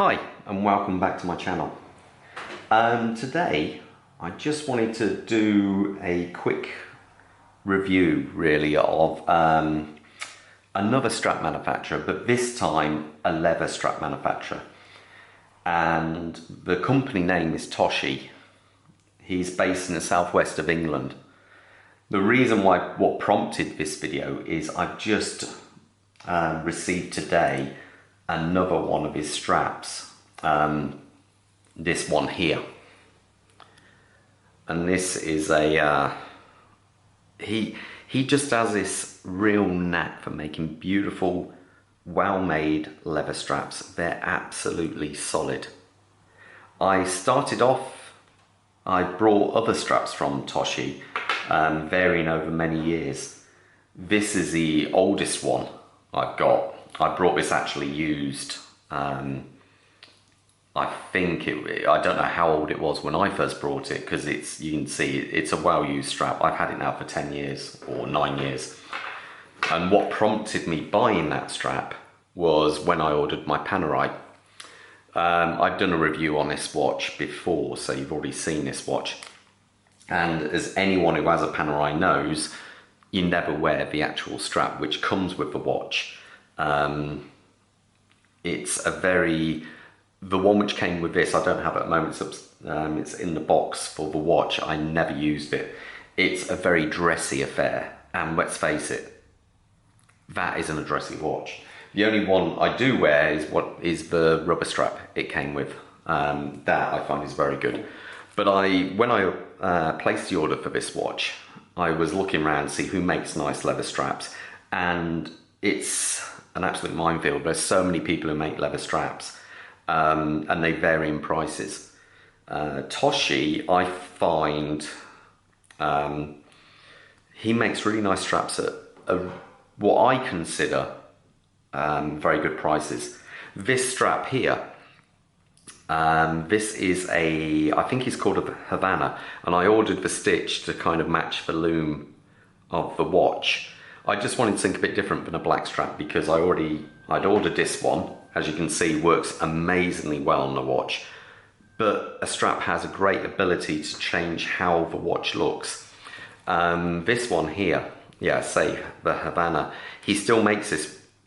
Hi and welcome back to my channel. Today I just wanted to do a quick review really of another strap manufacturer, but this time a leather strap manufacturer, and the company name is Toshi. He's based in the southwest of England. The reason what prompted this video is I've just received today another one of his straps, this one here, and this is a he just has this real knack for making beautiful, well-made leather straps. They're absolutely solid. I brought other straps from Toshi, varying over many years. This is the oldest one I've got. I brought this actually used. I don't know how old it was when I first brought it, because you can see it's a well-used strap. I've had it now for 10 years or 9 years. And what prompted me buying that strap was when I ordered my Panerai. I've done a review on this watch before, so you've already seen this watch. And as anyone who has a Panerai knows, you never wear the actual strap which comes with the watch. The one which came with this, I don't have it at the moment, it's in the box for the watch. I never used it. It's a very dressy affair, and let's face it, that isn't a dressy watch. The only one I do wear is the rubber strap it came with. That I find is very good. But when I placed the order for this watch, I was looking around to see who makes nice leather straps, and it's an absolute minefield. There's so many people who make leather straps, and they vary in prices. Toshi, I find, he makes really nice straps at what I consider very good prices. This strap here, this is I think it's called a Havana, and I ordered the stitch to kind of match the loom of the watch. I just wanted something a bit different than a black strap, because I'd ordered this one. As you can see, works amazingly well on the watch, but a strap has a great ability to change how the watch looks. This one here, say the Havana, he still makes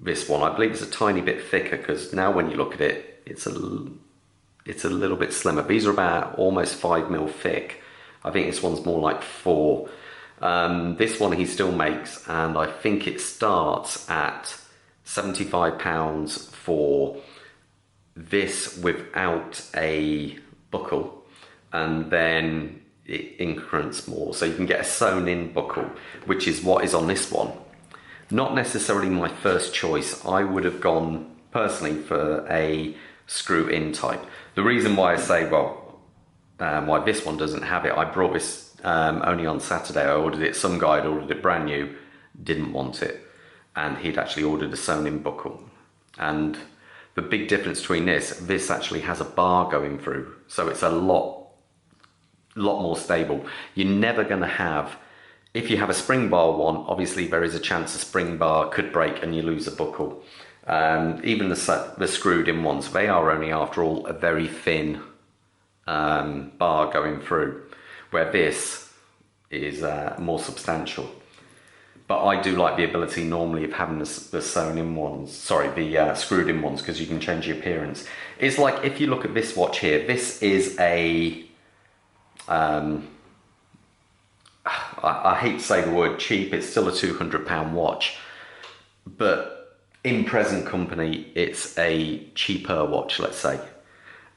this one. I believe it's a tiny bit thicker, because now when you look at it, it's a little bit slimmer. These are about almost 5 mil thick. I think this one's more like 4. This one he still makes, and I think it starts at £75 for this without a buckle, and then it increments more, so you can get a sewn in buckle, which is what is on this one. Not necessarily my first choice. I would have gone personally for a screw in type. The reason why I say why this one doesn't have it, I brought this only on Saturday. I ordered it. Some guy had ordered it brand new, didn't want it, and he'd actually ordered a sewn in buckle. And the big difference between this actually has a bar going through, so it's a lot more stable. You're never going to have, if you have a spring bar one, obviously there is a chance a spring bar could break and you lose a buckle. Even the screwed in ones, they are only, after all, a very thin bar going through, where this is more substantial. But I do like the ability normally of having the sewn in ones, the screwed in ones, because you can change the appearance. It's like, if you look at this watch here, this is I hate to say the word cheap, it's still a £200 watch, but in present company, it's a cheaper watch, let's say.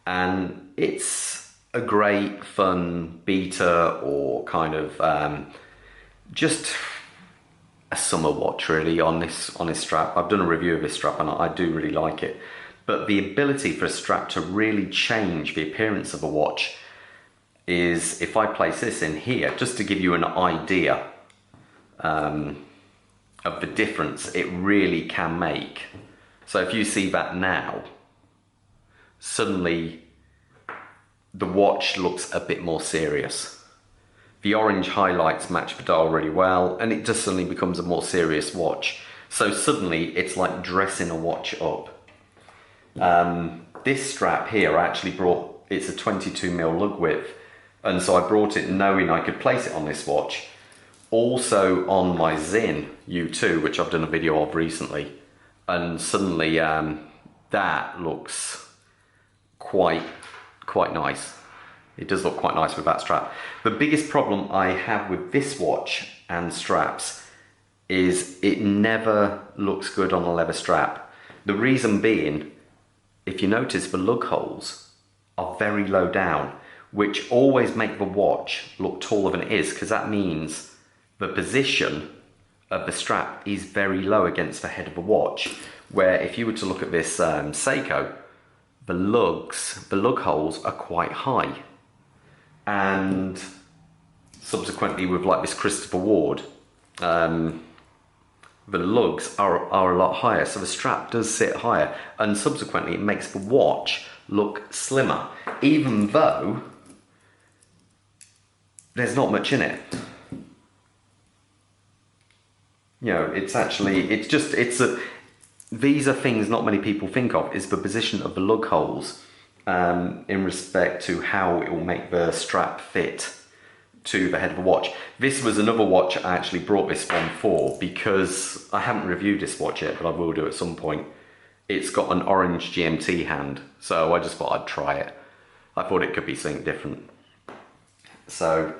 And it's a great, fun beater, or kind of just a summer watch really on this strap. I've done a review of this strap and I do really like it. But the ability for a strap to really change the appearance of a watch is, if I place this in here, just to give you an idea of the difference it really can make. So if you see that now, suddenly the watch looks a bit more serious. The orange highlights match the dial really well, and it just suddenly becomes a more serious watch. So suddenly it's like dressing a watch up. this strap here, I actually brought, it's a 22mm lug width, and so I brought it knowing I could place it on this watch. Also on my Zin U2, which I've done a video of recently, and suddenly that looks quite nice. It does look quite nice with that strap. The biggest problem I have with this watch and straps is it never looks good on a leather strap. The reason being, if you notice, the lug holes are very low down, which always make the watch look taller than it is, because that means the position of the strap is very low against the head of the watch. Where if you were to look at this Seiko, the lug holes are quite high. And subsequently with like this Christopher Ward, the lugs are a lot higher, so the strap does sit higher, and subsequently it makes the watch look slimmer, even though there's not much in it. You know, these are things not many people think of, is the position of the lug holes in respect to how it will make the strap fit to the head of the watch. This was another watch I actually brought this one for, because I haven't reviewed this watch yet, but I will do at some point. It's got an orange GMT hand, so I just thought I'd try it. I thought it could be something different. So,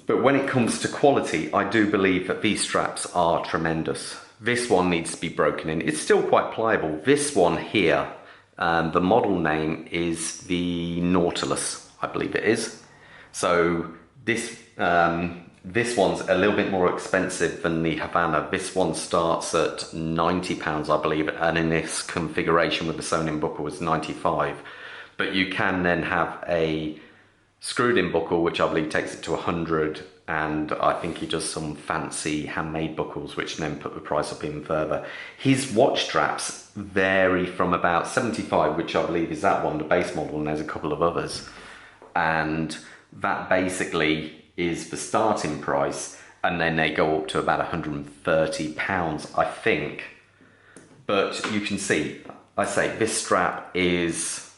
but when it comes to quality, I do believe that these straps are tremendous. This one needs to be broken in. It's still quite pliable. This one here, the model name is the Nautilus, I believe it is. So this one's a little bit more expensive than the Havana. This one starts at £90, I believe, and in this configuration with the sewn-in buckle was £95. But you can then have a screwed-in buckle, which I believe takes it to £100, and I think he does some fancy handmade buckles, which then put the price up even further. His watch straps vary from about £75, which I believe is that one, the base model, and there's a couple of others. And that basically is the starting price, and then they go up to about £130, I think. But you can see, I say this strap is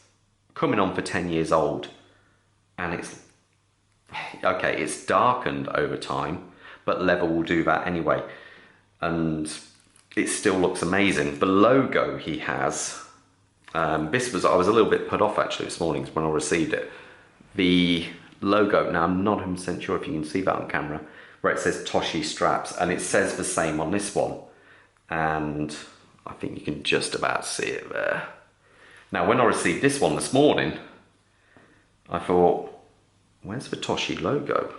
coming on for 10 years old, and it's okay, it's darkened over time, but leather will do that anyway, and it still looks amazing. The logo he has, I was a little bit put off actually this morning when I received it. The logo, now I'm not 100% sure if you can see that on camera, where it says Toshi Straps, and it says the same on this one, and I think you can just about see it there. Now when I received this one this morning, I thought, where's the Toshi logo?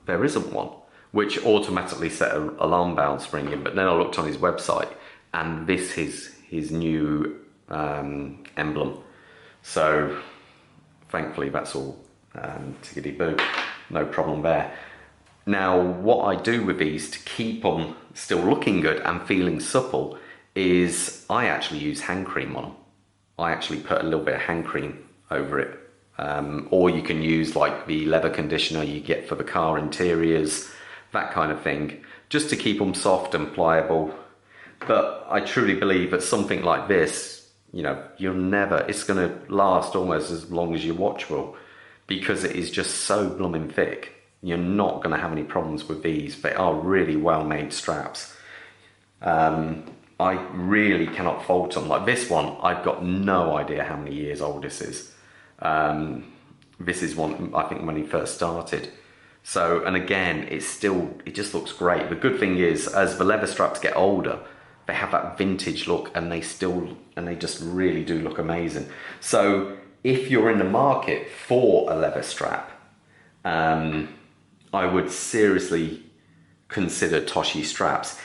There isn't one, which automatically set an alarm bells ringing. But then I looked on his website, and this is his new emblem. So thankfully that's all tickety-boo, no problem there. Now what I do with these to keep them still looking good and feeling supple is I actually use hand cream on them. I actually put a little bit of hand cream over it. Or you can use like the leather conditioner you get for the car interiors, that kind of thing, just to keep them soft and pliable. But I truly believe that something like this, you know, it's going to last almost as long as your watch will, because it is just so blooming thick. You're not going to have any problems with these. They are really well made straps. I really cannot fault them. Like this one, I've got no idea how many years old this is. This is one, I think, when he first started. So, and again, it just looks great. The good thing is, as the leather straps get older, they have that vintage look, and they just really do look amazing. So if you're in the market for a leather strap, I would seriously consider Toshi straps.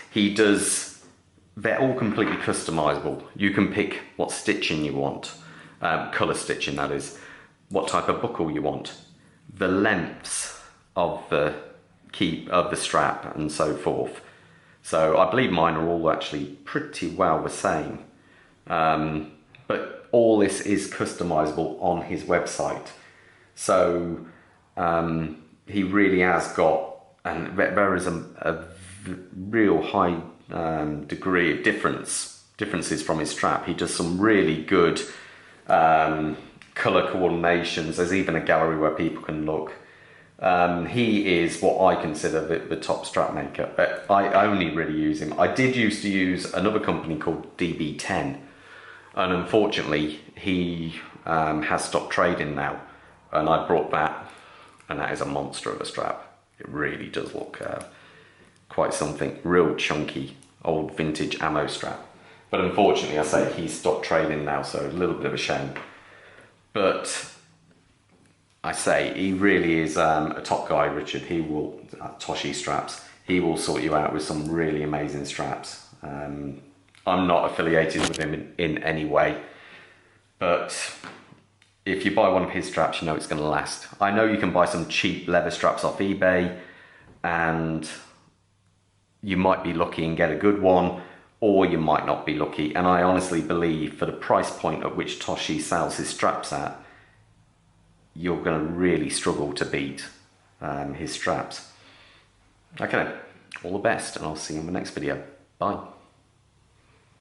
They're all completely customizable. You can pick what stitching you want, color stitching that is, what type of buckle you want, the lengths of the strap, and so forth. So I believe mine are all actually pretty well the same. But all this is customizable on his website. So he really has got, and there is a real high degree of differences from his strap. He does some really good colour coordinations. There's even a gallery where people can look. He is what I consider the top strap maker, but I only really use him. I did used to use another company called DB10, and unfortunately he has stopped trading now, and I brought that, and that is a monster of a strap. It really does look quite something. Real chunky old vintage ammo strap, but unfortunately I say he's stopped trading now, so a little bit of a shame. But I say he really is a top guy, Richard. He will, Toshi Straps, he will sort you out with some really amazing straps. I'm not affiliated with him in any way, but if you buy one of his straps, you know it's going to last. I know you can buy some cheap leather straps off eBay, and you might be lucky and get a good one, or you might not be lucky. And I honestly believe for the price point at which Toshi sells his straps at, you're going to really struggle to beat his straps. Okay, all the best, and I'll see you in the next video. Bye.